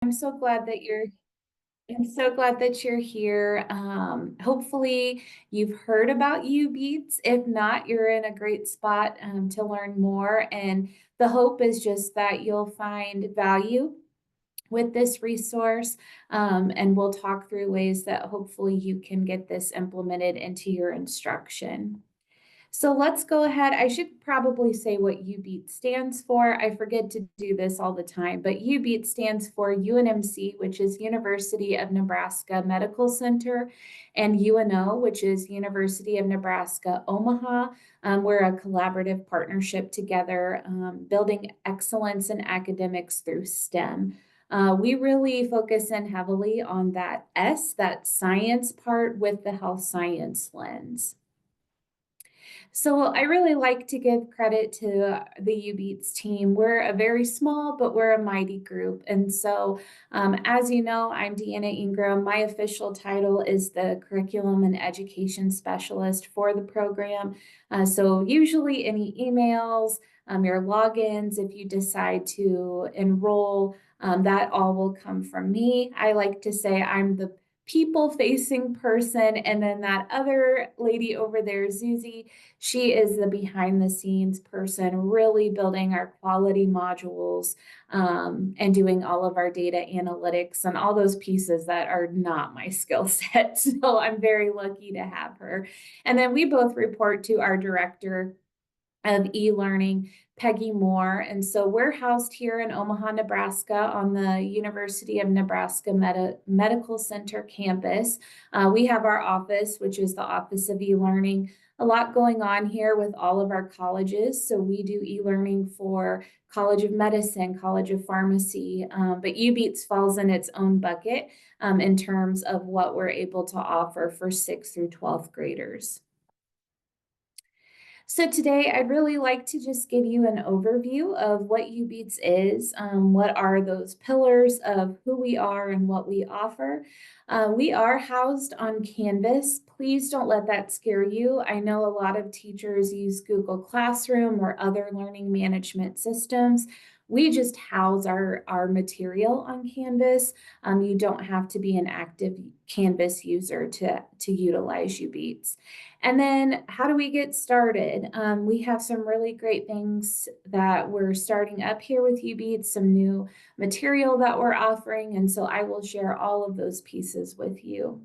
I'm so glad that you're I'm so glad that you're here. Hopefully you've heard about uBEATS. If not, you're in a great spot to learn more. And the hope is just that you'll find value with this resource. And we'll talk through ways that hopefully you can get this implemented into your instruction. So let's go ahead. I should probably say what uBEAT stands for. I forget to do this all the time, but uBEAT stands for UNMC, which is University of Nebraska Medical Center, and UNO, which is University of Nebraska Omaha. We're a collaborative partnership together, building excellence in academics through STEM. We really focus in heavily on that S, that science part with the health science lens. So I really like to give credit to the uBEATS team. We're a very small, but we're a mighty group. And so, as you know, I'm Deanna Ingram. My official title is the Curriculum and Education Specialist for the program. So usually any emails, your logins, if you decide to enroll, that all will come from me. I like to say I'm the people-facing person, and then that other lady over there, Zuzi, she is the behind the scenes person, really building our quality modules and doing all of our data analytics and all those pieces that are not my skill set. So I'm very lucky to have her. And then we both report to our director of e-learning, Peggy Moore. And so we're housed here in Omaha, Nebraska on the University of Nebraska Medical Center campus. We have our office, which is the Office of E-Learning. A lot going on here with all of our colleges. So we do e-learning for College of Medicine, College of Pharmacy, but uBEATS falls in its own bucket in terms of what we're able to offer for 6th through 12th graders. So today I'd really like to just give you an overview of what uBEATS is, what are those pillars of who we are and what we offer. We are housed on Canvas. Please don't let that scare you. I know a lot of teachers use Google Classroom or other learning management systems. We just house our material on Canvas. You don't have to be an active Canvas user to utilize uBEATS. And then how do we get started? We have some really great things that we're starting up here with uBEATS, some new material that we're offering. And so I will share all of those pieces with you.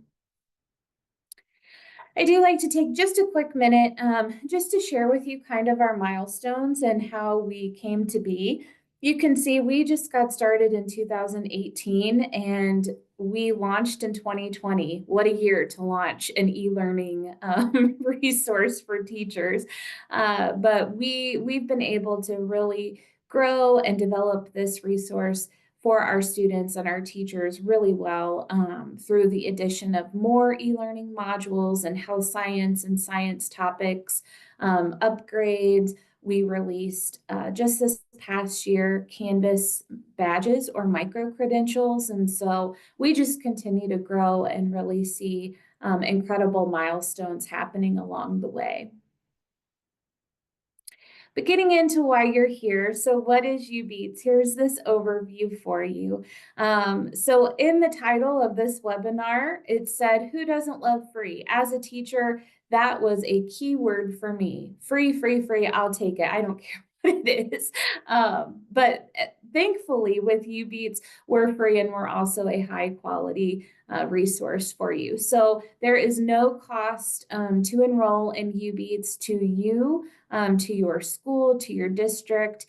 I do like to take just a quick minute just to share with you kind of our milestones and how we came to be. You can see we just got started in 2018 and we launched in 2020. What a year to launch an e-learning resource for teachers. But we've been able to really grow and develop this resource for our students and our teachers really well through the addition of more e-learning modules and health science and science topics, upgrades. We released just this past year Canvas badges or micro-credentials. And so we just continue to grow and really see incredible milestones happening along the way. But getting into why you're here, so what is uBEATS? Here's this overview for you. So in the title of this webinar, it said, who doesn't love free? As a teacher, that was a key word for me. Free, free, free, I'll take it. I don't care what it is. But thankfully with uBEATS, we're free and we're also a high quality resource for you. So there is no cost to enroll in uBEATS to you, to your school, to your district.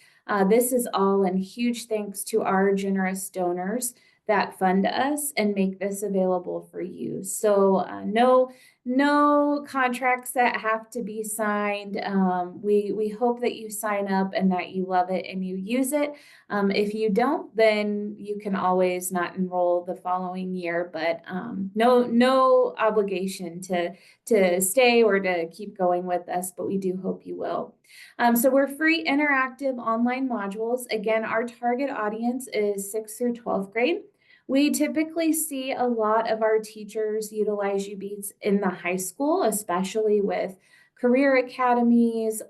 This is all in huge thanks to our generous donors that fund us and make this available for you. So no contracts that have to be signed. We hope that you sign up and that you love it and you use it. If you don't, then you can always not enroll the following year, but no obligation to stay or to keep going with us, but we do hope you will. So we're free interactive online modules. Again, our target audience is 6th through 12th grade. We typically see a lot of our teachers utilize uBEATS in the high school, especially with career academies,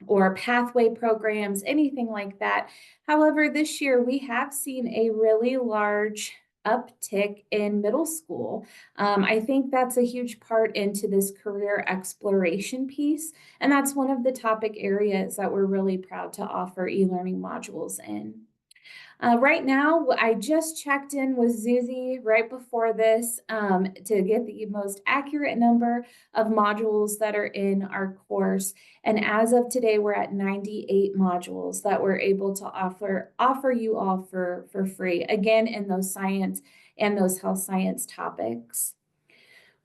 or pathway programs, anything like that. However, this year we have seen a really large uptick in middle school. I think that's a huge part into this career exploration piece, and that's one of the topic areas that we're really proud to offer e-learning modules in. Right now, I just checked in with Zuzi right before this to get the most accurate number of modules that are in our course. And as of today, we're at 98 modules that we're able to offer you all for free, again, in those science and those health science topics.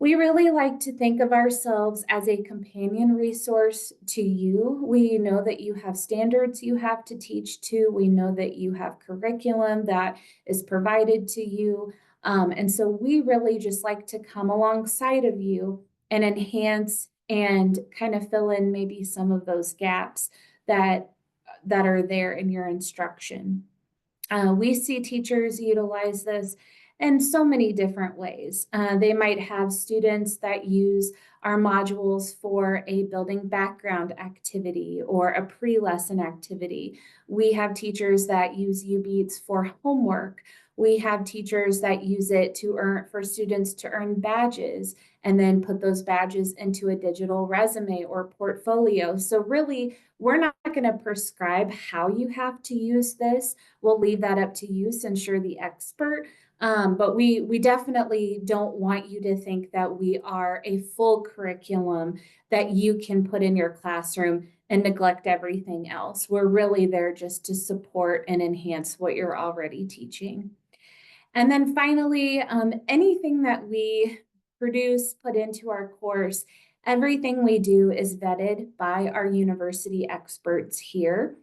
We really like to think of ourselves as a companion resource to you. We know that you have standards you have to teach to. We know that you have curriculum that is provided to you. And so we really just like to come alongside of you and enhance and kind of fill in maybe some of those gaps that are there in your instruction. We see teachers utilize this in so many different ways. They might have students that use our modules for a building background activity or a pre-lesson activity. We have teachers that use uBEATS for homework. We have teachers that use it for students to earn badges and then put those badges into a digital resume or portfolio. So really, we're not going to prescribe how you have to use this. We'll leave that up to you since you're the expert. But we definitely don't want you to think that we are a full curriculum that you can put in your classroom and neglect everything else. We're really there just to support and enhance what you're already teaching. And then finally, anything that we produce, put into our course, everything we do is vetted by our university experts here.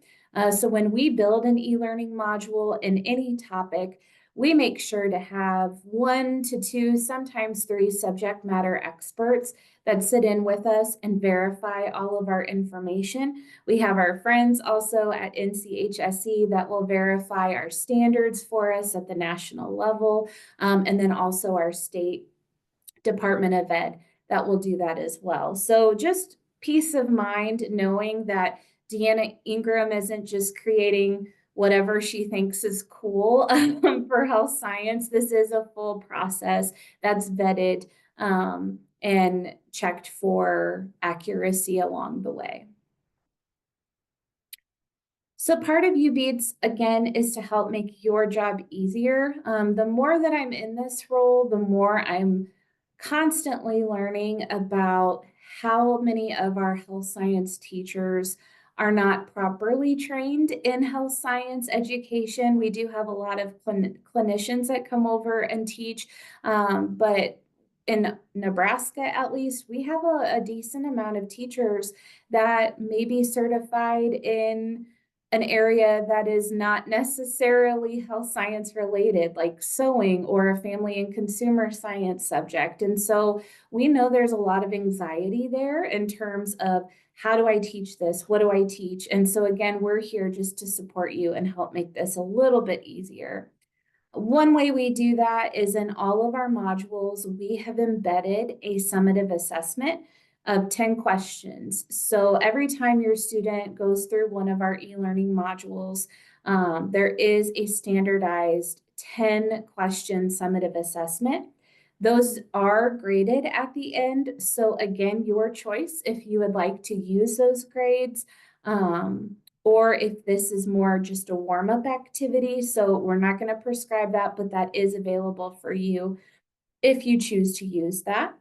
So when we build an e-learning module in any topic, we make sure to have 1 to 2, sometimes 3 subject matter experts that sit in with us and verify all of our information. We have our friends also at NCHSE that will verify our standards for us at the national level, and then also our state Department of Ed that will do that as well. So just peace of mind knowing that Deanna Ingram isn't just creating whatever she thinks is cool for health science. This is a full process that's vetted and checked for accuracy along the way. So part of uBEATS, again, is to help make your job easier. The more that I'm in this role, the more I'm constantly learning about how many of our health science teachers are not properly trained in health science education. We do have a lot of clinicians that come over and teach, but in Nebraska, at least, we have a decent amount of teachers that may be certified in an area that is not necessarily health science related, like sewing or a family and consumer science subject. And so we know there's a lot of anxiety there in terms of how do I teach this? What do I teach? And so again, we're here just to support you and help make this a little bit easier. One way we do that is in all of our modules, we have embedded a summative assessment of 10 questions. So every time your student goes through one of our e-learning modules, there is a standardized 10-question summative assessment. Those are graded at the end. So again, your choice if you would like to use those grades. Or if this is more just a warm-up activity. So we're not going to prescribe that, but that is available for you if you choose to use that.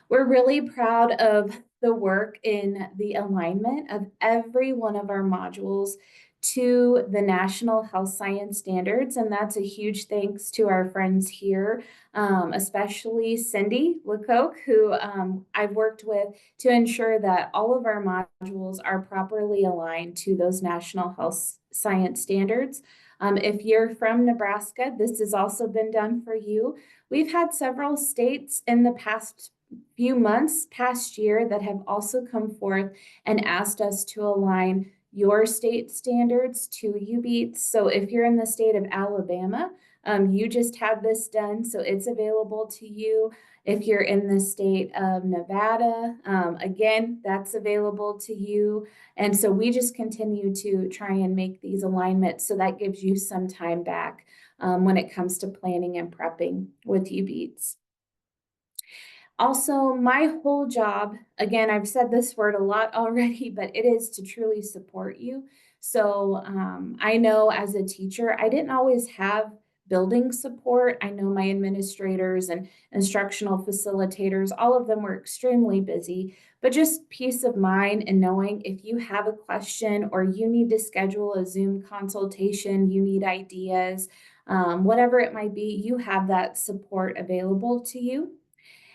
We're really proud of the work in the alignment of every one of our modules to the National Health Science Standards, and that's a huge thanks to our friends here, especially Cindy Lecoq, who I've worked with to ensure that all of our modules are properly aligned to those National Health Science Standards. If you're from Nebraska, this has also been done for you. We've had several states in the past year that have also come forth and asked us to align your state standards to uBEATS. So if you're in the state of Alabama, You just had this done, so it's available to you. If you're in the state of Nevada, again, that's available to you. And so we just continue to try and make these alignments so that gives you some time back when it comes to planning and prepping with uBEATS. Also, my whole job, again, I've said this word a lot already, but it is to truly support you. So I know as a teacher, I didn't always have building support. I know my administrators and instructional facilitators, all of them were extremely busy, but just peace of mind and knowing if you have a question or you need to schedule a Zoom consultation, you need ideas, whatever it might be, you have that support available to you.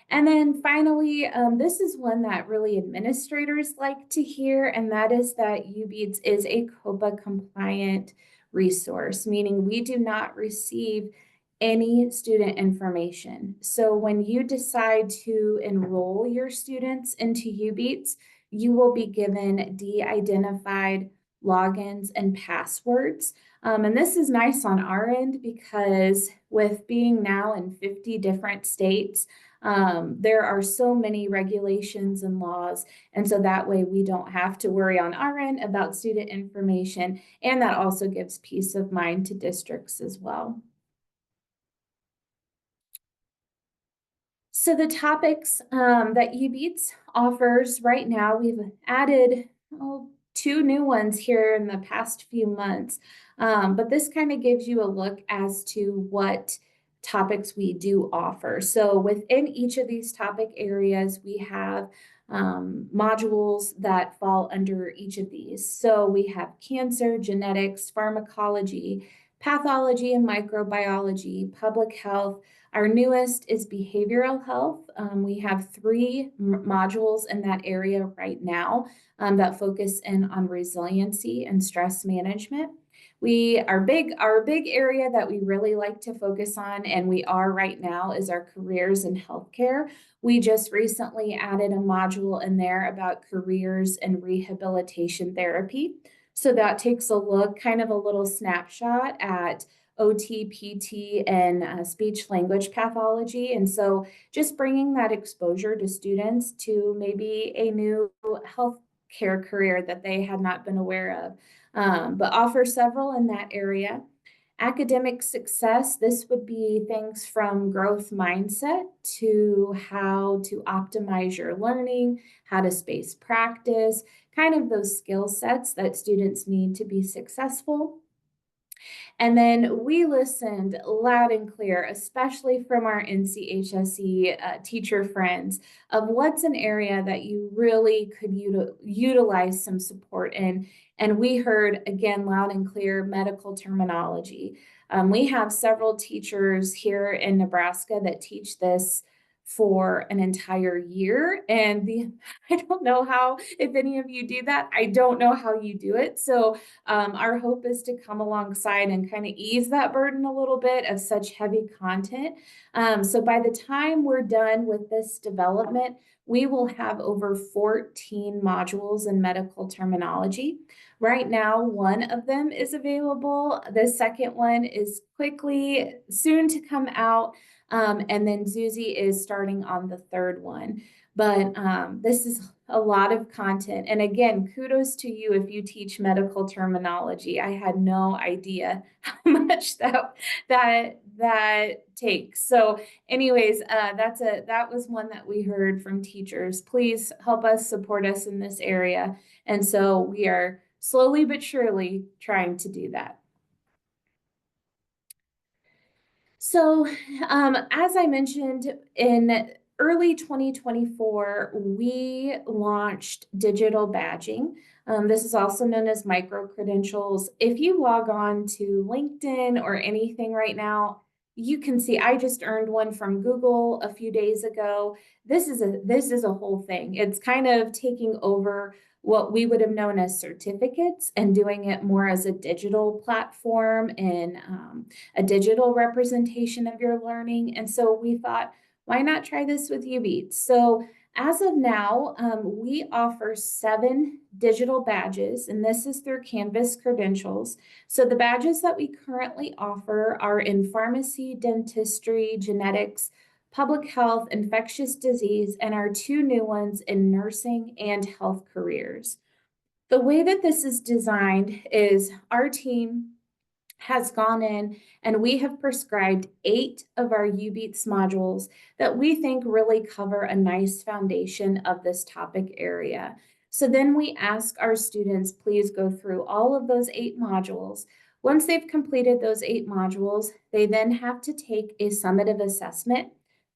And then finally, this is one that really administrators like to hear, and that is that uBEATS is a COPA compliant resource, meaning we do not receive any student information. So when you decide to enroll your students into uBEATS, you will be given de-identified logins and passwords. And this is nice on our end because with being now in 50 different states, there are so many regulations and laws, and so that way we don't have to worry on our end about student information, and that also gives peace of mind to districts as well. So the topics that uBEATS offers right now, we've added 2 new ones here in the past few months, but this kind of gives you a look as to what topics we do offer. So within each of these topic areas, we have modules that fall under each of these. So we have cancer, genetics, pharmacology, pathology and microbiology, public health. Our newest is behavioral health. We have 3 modules in that area right now that focus in on resiliency and stress management. Our big area that we really like to focus on, and we are right now, is our careers in healthcare. We just recently added a module in there about careers and rehabilitation therapy. So that takes a look, kind of a little snapshot at OT, PT, and speech language pathology. And so just bringing that exposure to students to maybe a new healthcare career that they had not been aware of. But offer several in that area. Academic success, this would be things from growth mindset to how to optimize your learning, how to space practice, kind of those skill sets that students need to be successful. And then we listened loud and clear, especially from our NCHSE teacher friends, of what's an area that you really could utilize some support in. And we heard, again, loud and clear, medical terminology. We have several teachers here in Nebraska that teach this for an entire year. And I don't know how, if any of you do that, I don't know how you do it. So our hope is to come alongside and kind of ease that burden a little bit of such heavy content. So by the time we're done with this development, we will have over 14 modules in medical terminology. Right now, one of them is available. The second one is soon to come out. And then Zuzi is starting on the 3rd one. But this is a lot of content. And again, kudos to you if you teach medical terminology. I had no idea how much that takes. So anyways, that was one that we heard from teachers. Please help us, support us in this area. And so we are slowly but surely trying to do that. So as I mentioned, in early 2024, we launched digital badging. This is also known as micro-credentials. If you log on to LinkedIn or anything right now, you can see I just earned one from Google a few days ago. This is a whole thing. It's kind of taking over what we would have known as certificates and doing it more as a digital platform and a digital representation of your learning. And so we thought, why not try this with uBEATS? So As of now, we offer 7 digital badges, and this is through Canvas Credentials. So the badges that we currently offer are in pharmacy, dentistry, genetics, public health, infectious disease, and our 2 new ones in nursing and health careers. The way that this is designed is our team has gone in and we have prescribed 8 of our uBEATS modules that we think really cover a nice foundation of this topic area. So then we ask our students, please go through all of those 8 modules. Once they've completed those 8 modules, they then have to take a summative assessment,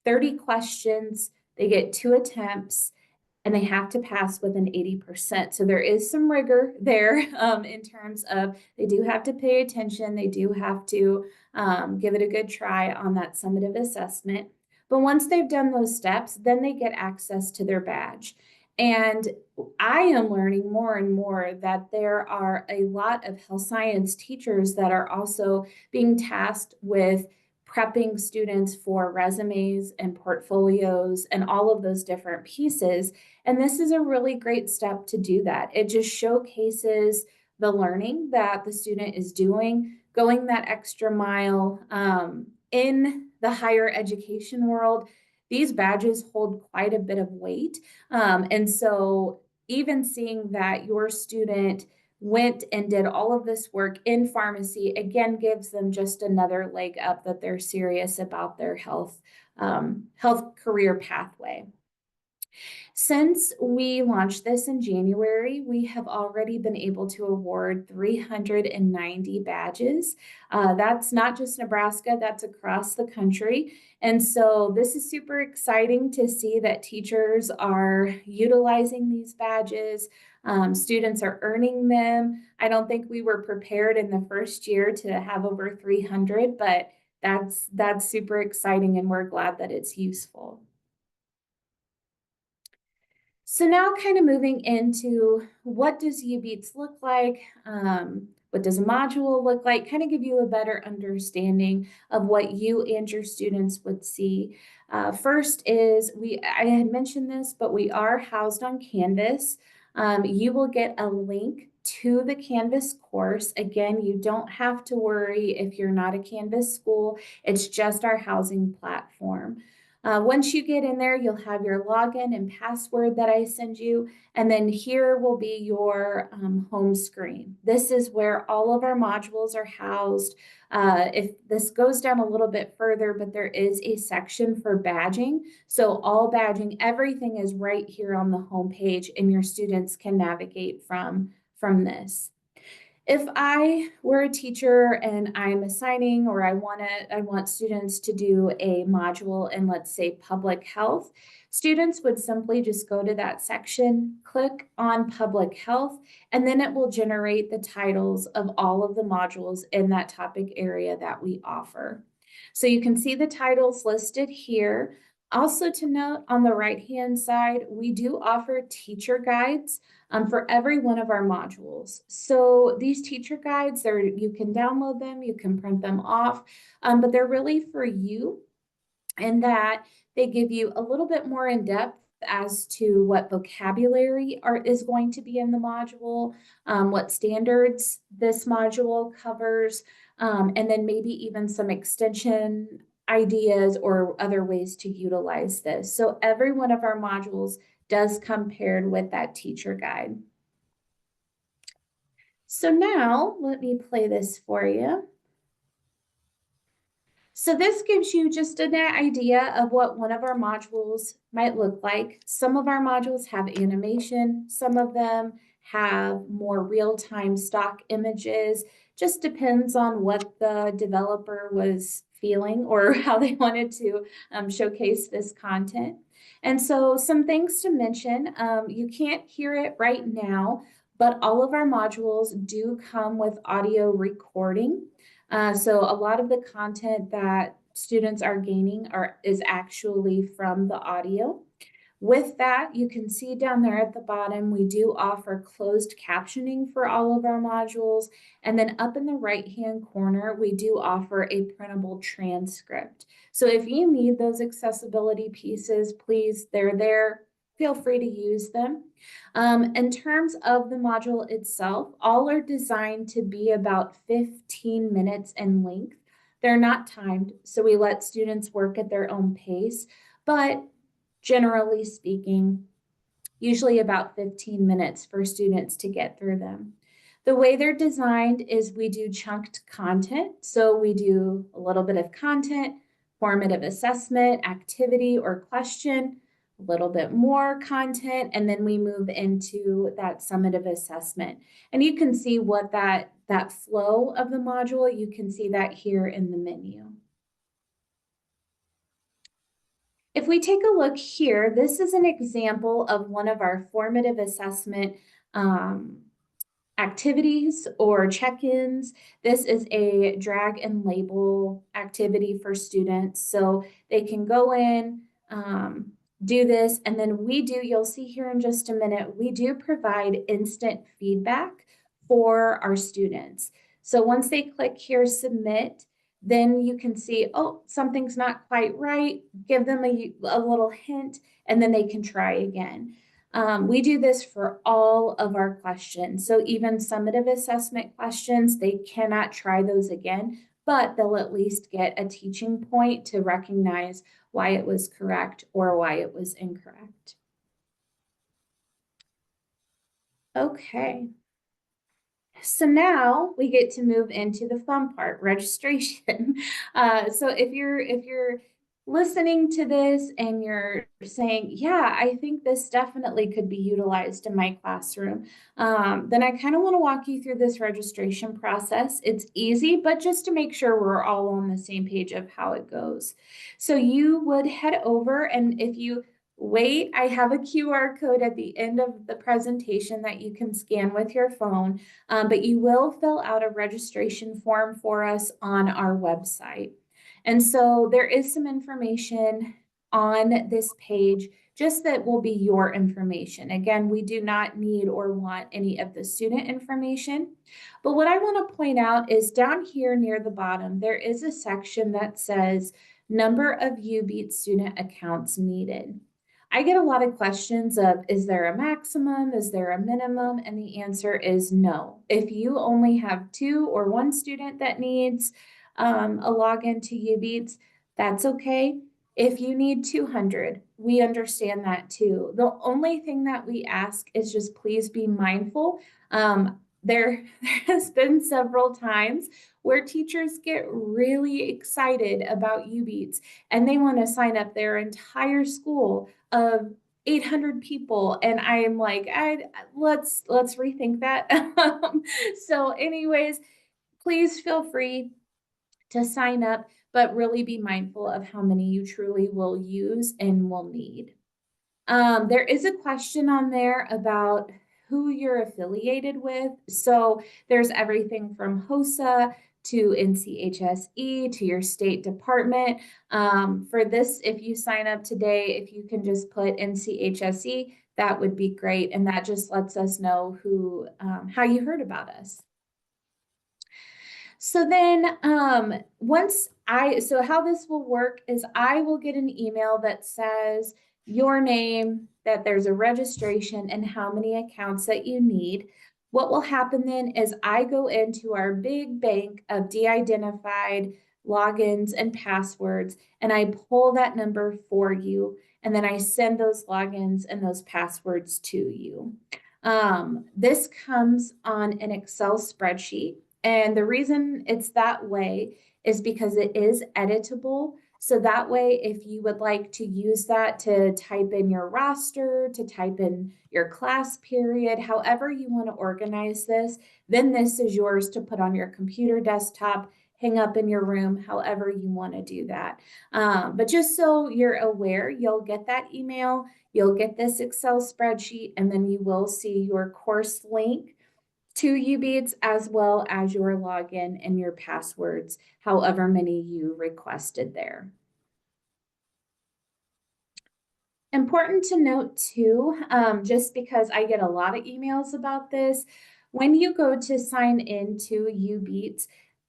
30 questions, they get 2 attempts, and they have to pass with an 80%. So there is some rigor there in terms of they do have to pay attention. They do have to give it a good try on that summative assessment. But once they've done those steps, then they get access to their badge. And I am learning more and more that there are a lot of health science teachers that are also being tasked with prepping students for resumes and portfolios and all of those different pieces. And this is a really great step to do that. It just showcases the learning that the student is doing, going that extra mile. In the higher education world, these badges hold quite a bit of weight. And so even seeing that your student went and did all of this work in pharmacy, again, gives them just another leg up that they're serious about their health career pathway. Since we launched this in January, we have already been able to award 390 badges. That's not just Nebraska, that's across the country. And so this is super exciting to see that teachers are utilizing these badges. Students are earning them. I don't think we were prepared in the first year to have over 300, but that's super exciting and we're glad that it's useful. So now kind of moving into what does uBEATS look like? What does a module look like? Kind of give you a better understanding of what you and your students would see. First is I had mentioned this, but we are housed on Canvas. You will get a link to the Canvas course. Again, you don't have to worry if you're not a Canvas school. It's just our housing platform. Once you get in there, you'll have your login and password that I send you, and then here will be your home screen. This is where all of our modules are housed. If this goes down a little bit further, but there is a section for badging. So all badging, everything is right here on the home page, and your students can navigate from this. If I were a teacher and I'm assigning or I want students to do a module in, let's say, public health, students would simply just go to that section, click on public health, and then it will generate the titles of all of the modules in that topic area that we offer. So you can see the titles listed here. Also to note, on the right-hand side, we do offer teacher guides for every one of our modules. So these teacher guides, you can download them, you can print them off, but they're really for you in that they give you a little bit more in depth as to what vocabulary is going to be in the module, what standards this module covers, and then maybe even some extension ideas or other ways to utilize this. So every one of our modules does come paired with that teacher guide. So now let me play this for you. So this gives you just an idea of what one of our modules might look like. Some of our modules have animation, some of them have more real-time stock images. Just depends on what the developer was feeling or how they wanted to showcase this content. And so some things to mention, you can't hear it right now, but all of our modules do come with audio recording. So a lot of the content that students are gaining is actually from the audio. With that, you can see down there at the bottom, we do offer closed captioning for all of our modules. And then up in the right-hand corner, we do offer a printable transcript. So if you need those accessibility pieces, please, they're there. feel free to use them. In terms of the module itself, all are designed to be about 15 minutes in length. They're not timed, so we let students work at their own pace, but generally speaking, usually about 15 minutes for students to get through them. The way they're designed is we do chunked content. So we do a little bit of content, formative assessment, activity or question, a little bit more content, and then we move into that summative assessment. And you can see what that flow of the module, you can see that here in the menu. If we take a look here, this is an example of one of our formative assessment activities or check-ins. This is a drag and label activity for students. So they can go in, do this, and then you'll see here in just a minute, we do provide instant feedback for our students. So once they click here, submit, then you can see, oh, something's not quite right, give them a little hint, and then they can try again. We do this for all of our questions. So even summative assessment questions, they cannot try those again, but they'll at least get a teaching point to recognize why it was correct or why it was incorrect. Okay. So now we get to move into the fun part, registration. So if you're listening to this and you're saying, yeah, I think this definitely could be utilized in my classroom, then I kind of want to walk you through this registration process. It's easy, but just to make sure we're all on the same page of how it goes. So you would head over, and if you wait, I have a QR code at the end of the presentation that you can scan with your phone. But you will fill out a registration form for us on our website. And so there is some information on this page just that will be your information. Again, we do not need or want any of the student information. But what I want to point out is down here near the bottom, there is a section that says number of uBEATS student accounts needed. I get a lot of questions of, is there a maximum? Is there a minimum? And the answer is no. If you only have 2 or 1 student that needs a login to uBEATS, that's okay. If you need 200, we understand that too. The only thing that we ask is just please be mindful. There has been several times where teachers get really excited about uBEATS and they want to sign up their entire school of 800 people, and I am like, let's rethink that. So anyways, please feel free to sign up, but really be mindful of how many you truly will use and will need. There is a question on there about who you're affiliated with. So there's everything from HOSA to NCHSE to your state department. For this, if you sign up today, if you can just put NCHSE, that would be great. And that just lets us know how you heard about us. So then so how this will work is I will get an email that says your name, that there's a registration and how many accounts that you need. What will happen then is I go into our big bank of de-identified logins and passwords, and I pull that number for you, and then I send those logins and those passwords to you. This comes on an Excel spreadsheet. And the reason it's that way is because it is editable. So that way, if you would like to use that to type in your roster, to type in your class period, however you want to organize this, then this is yours to put on your computer desktop, hang up in your room, however you want to do that. But just so you're aware, you'll get that email, you'll get this Excel spreadsheet, and then you will see your course link to uBEATS as well as your login and your passwords, however many you requested there. Important to note too, just because I get a lot of emails about this, when you go to sign into uBEATS,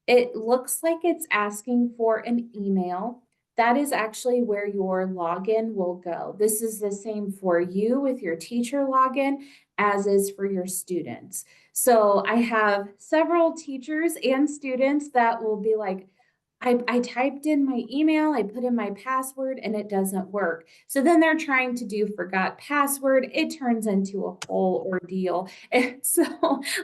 it looks like it's asking for an email. that is actually where your login will go. This is the same for you with your teacher login as is for your students. So I have several teachers and students that will be like, I typed in my email, I put in my password, and it doesn't work. So then they're trying to do forgot password. It turns into a whole ordeal. And so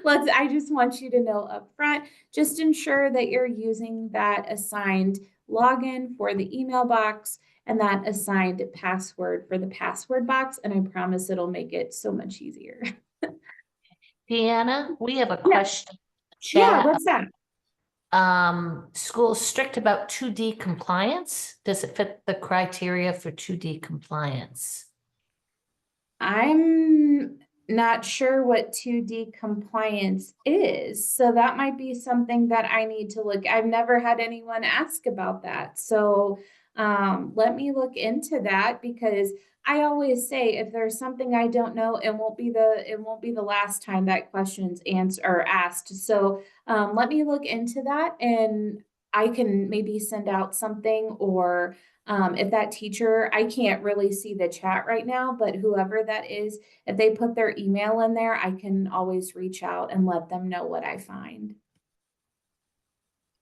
I just want you to know up front, just ensure that you're using that assigned login for the email box and that assigned password for the password box. And I promise it'll make it so much easier. Deanna, we have a Yeah. question. Yeah, Chat. what's that? School strict about 2D compliance? Does it fit the criteria for 2D compliance? I'm not sure what 2D compliance is. So that might be something that I need to look. I've never had anyone ask about that. So let me look into that, because I always say if there's something I don't know, it won't be the last time that question's answered or asked. So let me look into that, and I can maybe send out something, or if that teacher, I can't really see the chat right now, but whoever that is, if they put their email in there, I can always reach out and let them know what I find.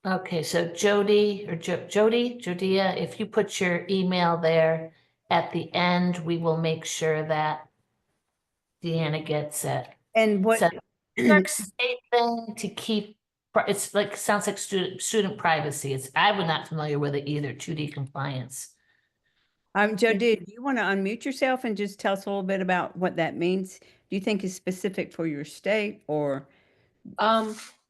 Okay, so Jody or Jodia, if you put your email there at the end, we will make sure that Deanna gets it. And what? So New York State thing to keep, it's like, sounds like student privacy. I was not familiar with it either, 2D compliance. Jody, do you want to unmute yourself and just tell us a little bit about what that means? Do you think is specific for your state, or?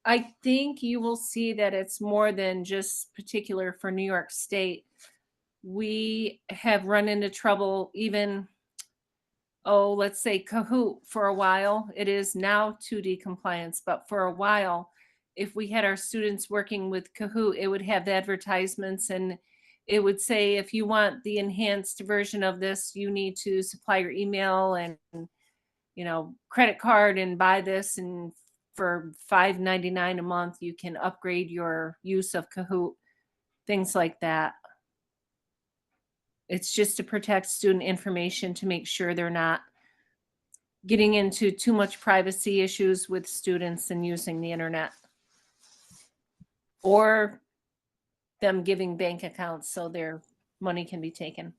I think you will see that it's more than just particular for New York State. We have run into trouble even, let's say Kahoot for a while. It is now 2D compliance, but for a while, if we had our students working with Kahoot, it would have advertisements, and it would say, if you want the enhanced version of this, you need to supply your email and, credit card and buy this, and for $5.99 a month, you can upgrade your use of Kahoot, things like that. It's just to protect student information, to make sure they're not getting into too much privacy issues with students and using the internet, or them giving bank accounts so their money can be taken.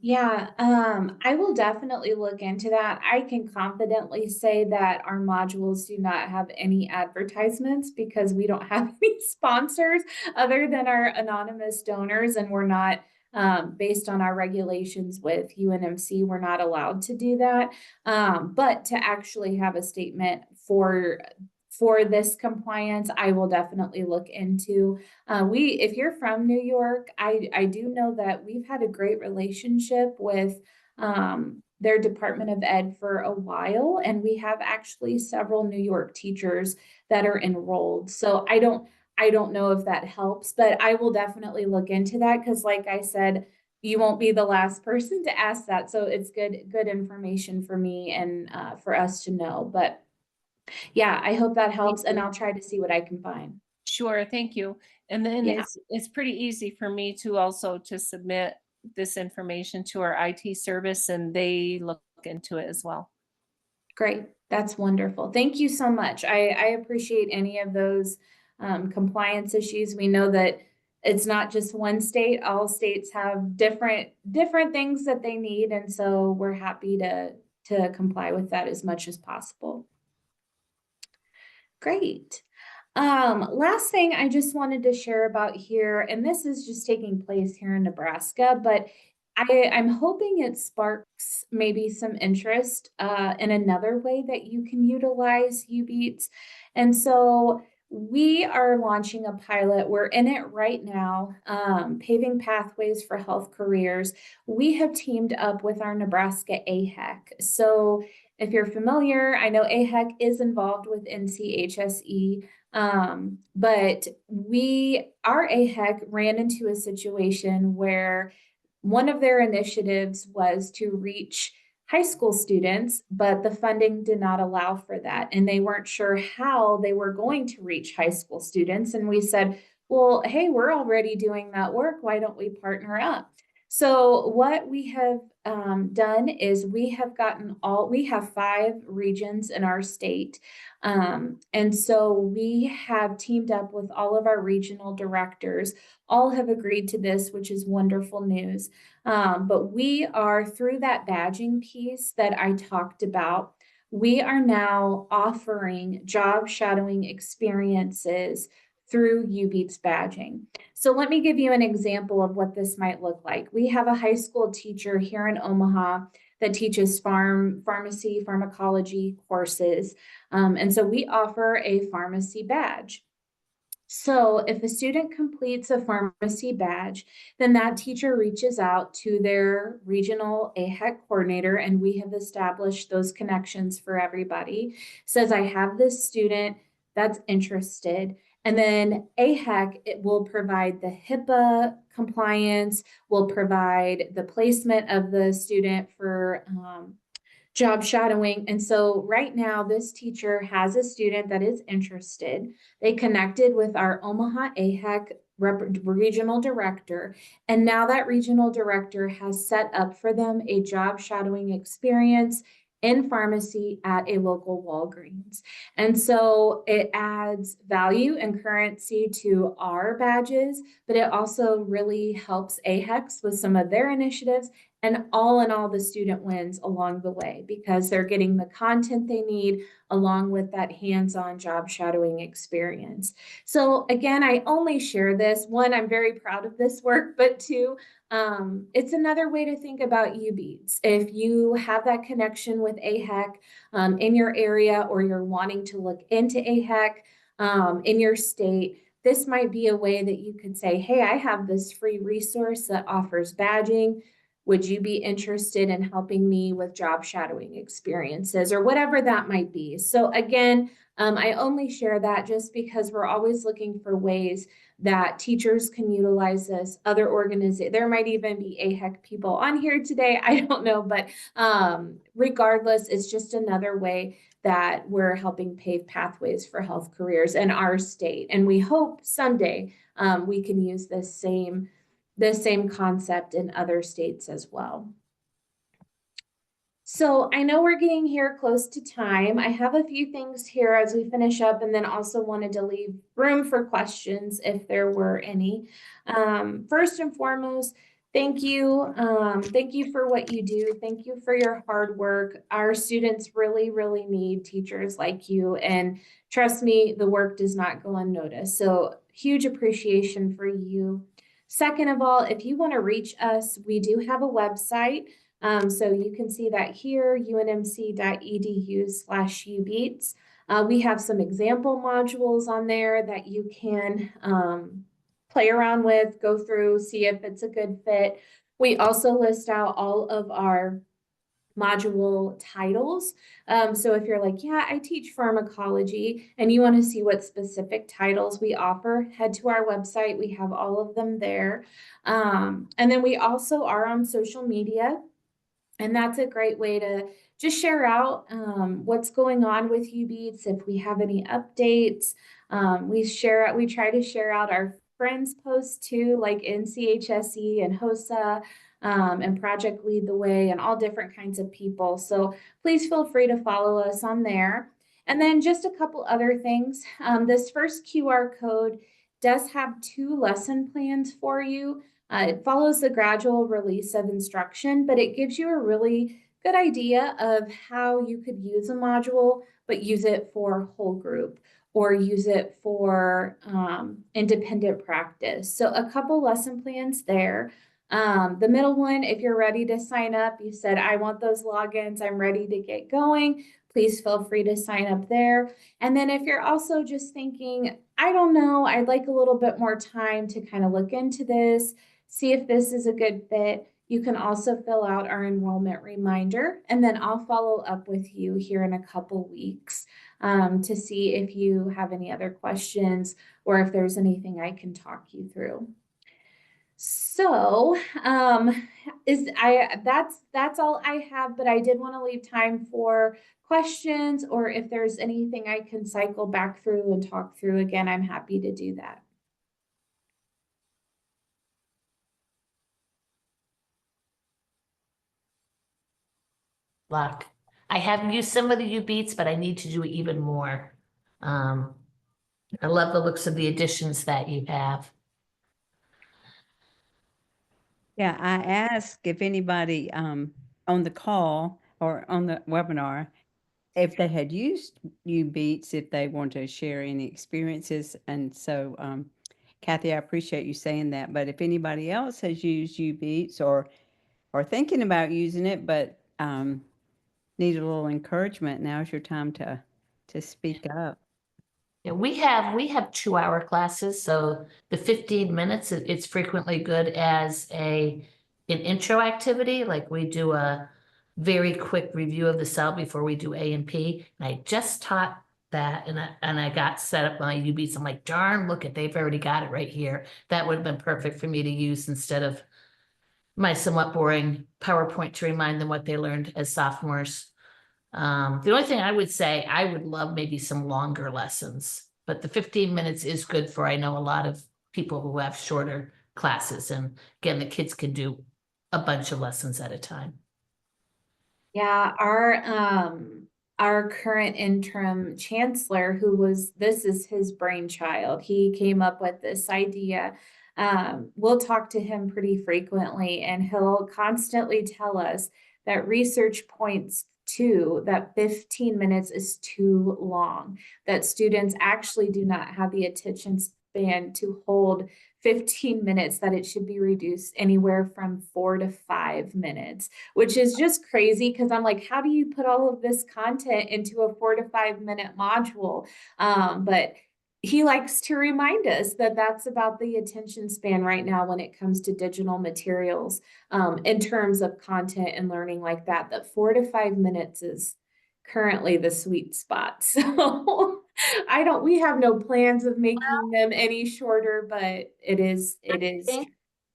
Yeah, I will definitely look into that. I can confidently say that our modules do not have any advertisements, because we don't have any sponsors other than our anonymous donors, and we're not, based on our regulations with UNMC, we're not allowed to do that. But to actually have a statement for this compliance, I will definitely look into. If you're from New York, I do know that we've had a great relationship with their Department of Ed for a while, and we have actually several New York teachers that are enrolled. So I don't know if that helps, but I will definitely look into that, because like I said, you won't be the last person to ask that. So it's good information for me and for us to know. But yeah, I hope that helps, and I'll try to see what I can find. Sure, thank you. And then Yeah. it's pretty easy for me to also to submit this information to our IT service, and they look into it as well. Great. That's wonderful. Thank you so much. I appreciate any of those compliance issues. We know that it's not just one state. All states have different things that they need, and so we're happy to comply with that as much as possible. Great. Last thing I just wanted to share about here, and this is just taking place here in Nebraska, but I'm hoping it sparks maybe some interest in another way that you can utilize uBEATS. And so we are launching a pilot. We're in it right now, paving pathways for health careers. We have teamed up with our Nebraska AHEC. So if you're familiar, I know AHEC is involved with NCHSE. But our AHEC ran into a situation where one of their initiatives was to reach high school students, but the funding did not allow for that. And they weren't sure how they were going to reach high school students. And we said, well, hey, we're already doing that work. Why don't we partner up? So what we have done is we have 5 regions in our state. And so we have teamed up with all of our regional directors. All have agreed to this, which is wonderful news. But we are, through that badging piece that I talked about, we are now offering job shadowing experiences through uBEATS badging. So let me give you an example of what this might look like. We have a high school teacher here in Omaha that teaches pharmacy, pharmacology courses. And so we offer a pharmacy badge. So if a student completes a pharmacy badge, then that teacher reaches out to their regional AHEC coordinator, and we have established those connections for everybody. Says, I have this student that's interested. And then AHEC, it will provide the HIPAA compliance, will provide the placement of the student for job shadowing. And so right now, this teacher has a student that is interested. They connected with our Omaha AHEC regional director, and now that regional director has set up for them a job shadowing experience in pharmacy at a local Walgreens. And so it adds value and currency to our badges, but it also really helps AHECs with some of their initiatives. And all in all, the student wins along the way because they're getting the content they need along with that hands-on job shadowing experience. So again, I only share this. 1, I'm very proud of this work, but 2, it's another way to think about uBEATS. If you have that connection with AHEC in your area, or you're wanting to look into AHEC in your state, this might be a way that you could say, hey, I have this free resource that offers badging. Would you be interested in helping me with job shadowing experiences, or whatever that might be? So again, I only share that just because we're always looking for ways that teachers can utilize this. Other organizations, there might even be AHEC people on here today. I don't know, but regardless, it's just another way that we're helping pave pathways for health careers in our state. And we hope someday we can use the same concept in other states as well. So I know we're getting here close to time. I have a few things here as we finish up, and then also wanted to leave room for questions if there were any. First and foremost, thank you. Thank you for what you do. Thank you for your hard work. Our students really, really need teachers like you. And trust me, the work does not go unnoticed. So huge appreciation for you. Second of all, if you want to reach us, we do have a website. So you can see that here, unmc.edu/ubeats. We have some example modules on there that you can play around with, go through, see if it's a good fit. We also list out all of our module titles. So if you're like, yeah, I teach pharmacology, and you want to see what specific titles we offer, head to our website. We have all of them there. And then we also are on social media. And that's a great way to just share out what's going on with uBEATS. If we have any updates, we try to share out our friends posts too, like NCHSE and HOSA and Project Lead the Way and all different kinds of people. So please feel free to follow us on there. And then just a couple other things. This first QR code does have 2 lesson plans for you. It follows the gradual release of instruction, but it gives you a really good idea of how you could use a module, but use it for whole group or use it for independent practice. So a couple lesson plans there. The middle one, if you're ready to sign up, you said, I want those logins, I'm ready to get going, please feel free to sign up there. And then if you're also just thinking, I don't know, I'd like a little bit more time to kind of look into this, see if this is a good fit, you can also fill out our enrollment reminder, and then I'll follow up with you here in a couple weeks to see if you have any other questions or if there's anything I can talk you through. So that's all I have, but I did want to leave time for questions, or if there's anything I can cycle back through and talk through again, I'm happy to do that. luck. I have used some of the uBEATS, but I need to do even more. I love the looks of the additions that you have. Yeah, I asked if anybody on the call or on the webinar, if they had used uBEATS, if they want to share any experiences. And so, Kathy, I appreciate you saying that. But if anybody else has used uBEATS or thinking about using it, but need a little encouragement, now's your time to speak up. Yeah, we have 2-hour classes, so the 15 minutes, it's frequently good as an intro activity, like we do a very quick review of the cell before we do A and P. And I just taught that and I got set up my uBEATS. I'm like, darn, look at, they've already got it right here. That would have been perfect for me to use instead of my somewhat boring PowerPoint to remind them what they learned as sophomores. The only thing I would say, I would love maybe some longer lessons, but the 15 minutes is good for, I know a lot of people who have shorter classes. And again, the kids can do a bunch of lessons at a time. Yeah, our current interim chancellor, this is his brainchild. He came up with this idea. We'll talk to him pretty frequently, and he'll constantly tell us that research points to that 15 minutes is too long, that students actually do not have the attention span to hold 15 minutes, that it should be reduced anywhere from 4 to 5 minutes, which is just crazy because I'm like, how do you put all of this content into a 4 to 5 minute module? But he likes to remind us that that's about the attention span right now when it comes to digital materials, in terms of content and learning like that, that 4 to 5 minutes is currently the sweet spot. So we have no plans of making them any shorter, but it is.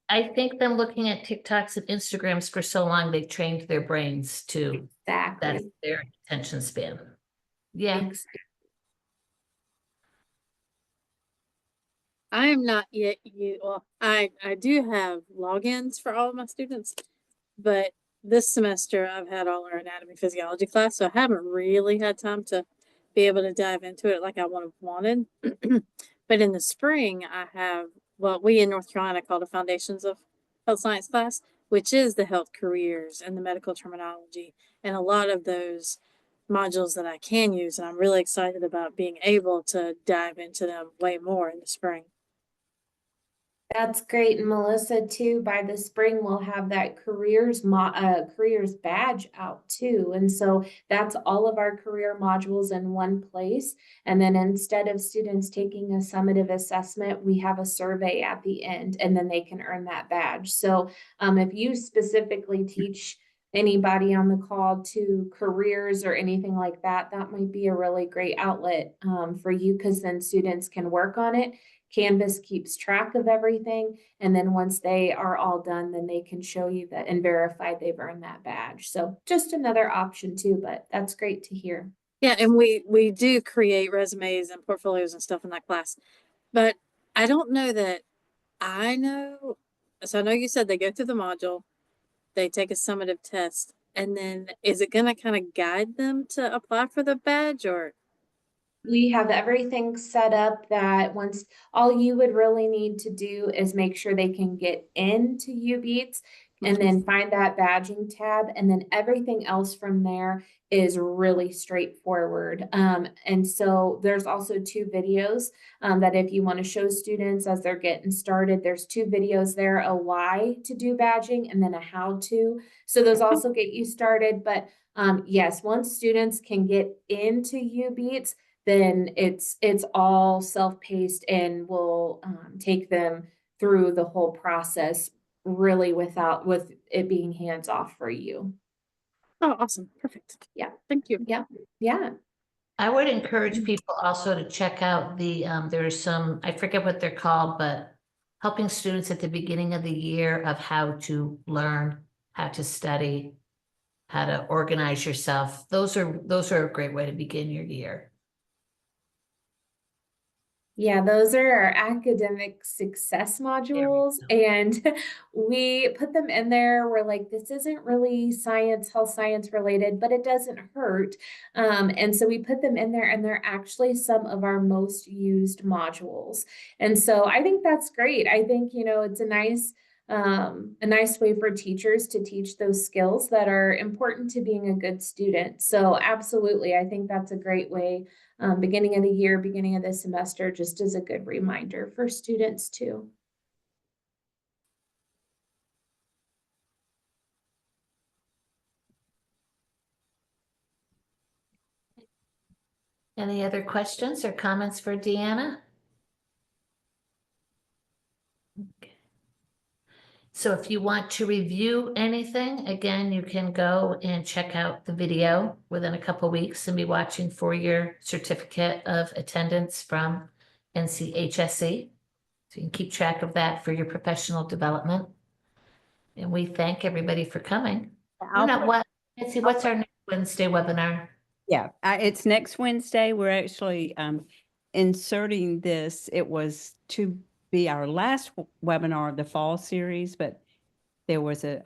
I think them looking at TikToks and Instagrams for so long, they've trained their brains to that's Exactly. their attention span. Yeah. I am not yet well, I do have logins for all of my students, but this semester I've had all our anatomy physiology class, so I haven't really had time to be able to dive into it like I would have wanted. But in the spring, I have what we in North Carolina call the Foundations of Health Science class, which is the health careers and the medical terminology, and a lot of those modules that I can use. And I'm really excited about being able to dive into them way more in the spring. That's great. And Melissa, too, by the spring, we'll have that careers badge out too. And so that's all of our career modules in one place. And then instead of students taking a summative assessment, we have a survey at the end, and then they can earn that badge. So if you specifically teach anybody on the call to careers or anything like that, that might be a really great outlet for you, because then students can work on it. Canvas keeps track of everything. And then once they are all done, then they can show you that and verify they've earned that badge. So just another option too, but that's great to hear. Yeah, and we do create resumes and portfolios and stuff in that class. But I don't know that I know. So I know you said they go through the module, they take a summative test, and then is it going to kind of guide them to apply for the badge, or? We have everything set up that once all you would really need to do is make sure they can get into uBEATS and then find that badging tab. And then everything else from there is really straightforward. And so there's also 2 videos that if you want to show students as they're getting started, there's 2 videos there, a why to do badging and then a how to. So those also get you started. But yes, once students can get into uBEATS, then it's all self-paced and will take them through the whole process really with it being hands off for you. Oh, awesome. Perfect. Yeah. Thank you. Yeah. I would encourage people also to check out there's some, I forget what they're called, but helping students at the beginning of the year of how to learn, how to study, how to organize yourself. Those are a great way to begin your year. Yeah, those are our academic success modules, and we put them in there. We're like, this isn't really science, health science related, but it doesn't hurt. And so we put them in there, and they're actually some of our most used modules. And so I think that's great. I think, it's a nice way for teachers to teach those skills that are important to being a good student. So absolutely, I think that's a great way, beginning of the year, beginning of the semester, just as a good reminder for students too. Any other questions or comments for Deanna? Okay. So if you want to review anything, again, you can go and check out the video within a couple weeks and be watching for your certificate of attendance from NCHSE. So you can keep track of that for your professional development. And we thank everybody for coming. Nancy, what's our next Wednesday webinar? Yeah, it's next Wednesday. We're actually inserting this. It was to be our last webinar of the fall series, but there was a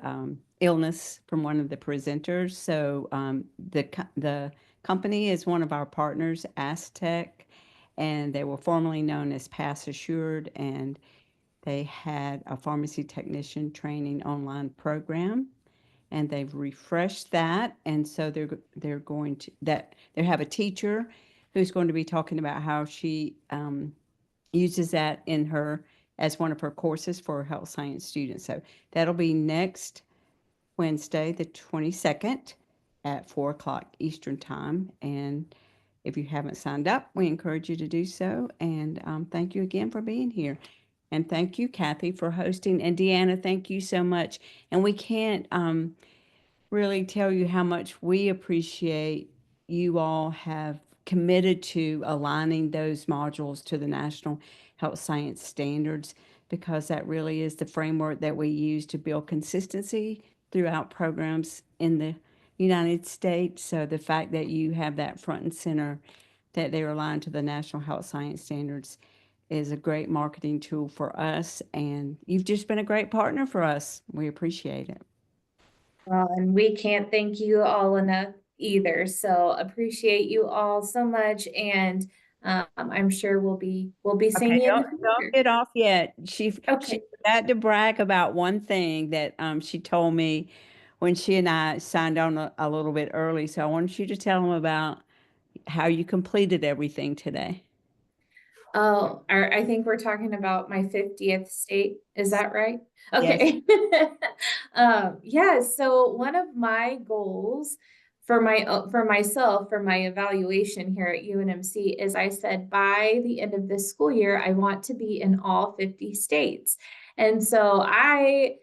illness from one of the presenters. So the company is one of our partners, Aztec, and they were formerly known as Pass Assured, and they had a pharmacy technician training online program, and they've refreshed that. And so they're going to they have a teacher who's going to be talking about how she uses that in her as one of her courses for health science students. So that'll be next Wednesday, the 22nd at 4 o'clock Eastern time. And if you haven't signed up, we encourage you to do so. And thank you again for being here. And thank you, Kathy, for hosting. And Deanna, thank you so much. And we can't really tell you how much we appreciate you all have committed to aligning those modules to the National Health Science Standards, because that really is the framework that we use to build consistency throughout programs in the United States. So the fact that you have that front and center, that they're aligned to the National Health Science Standards, is a great marketing tool for us. And you've just been a great partner for us. We appreciate it. Well, and we can't thank you all enough either. So appreciate you all so much. And I'm sure we'll be seeing you in the Don't future. get off yet. She Okay. forgot to brag about one thing that she told me when she and I signed on a little bit early. So I wanted you to tell them about how you completed everything today. Oh, I think we're talking about my 50th state. Is that right? Yes. Okay. Yeah, so one of my goals for myself, for my evaluation here at UNMC, is I said by the end of this school year, I want to be in all 50 states. And so I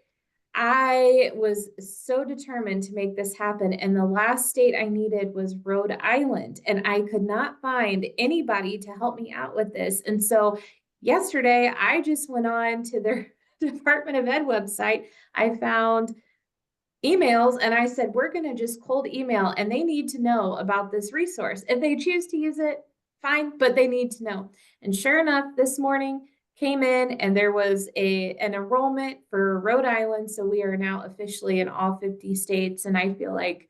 was so determined to make this happen. And the last state I needed was Rhode Island. And I could not find anybody to help me out with this. And so yesterday, I just went on to their Department of Ed website. I found emails and I said, we're going to just cold email, and they need to know about this resource. If they choose to use it, fine, but they need to know. And sure enough, this morning, came in and there was an enrollment for Rhode Island. So we are now officially in all 50 states. And I feel like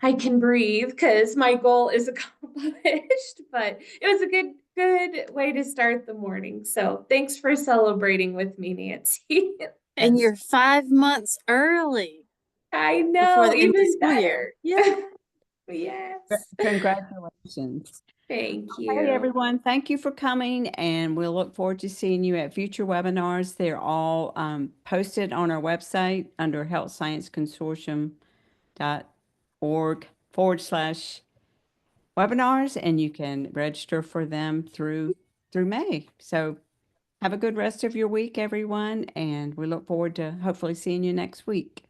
I can breathe because my goal is accomplished. But it was a good way to start the morning. So thanks for celebrating with me, Nancy. And you're 5 months early I before know, the end of the even school year. better. Yes. Congratulations. Thank Hey, you. everyone. Thank you for coming, and we'll look forward to seeing you at future webinars. They're all posted on our website under healthscienceconsortium.org/webinars, and you can register for them through May. So have a good rest of your week, everyone, and we look forward to hopefully seeing you next week.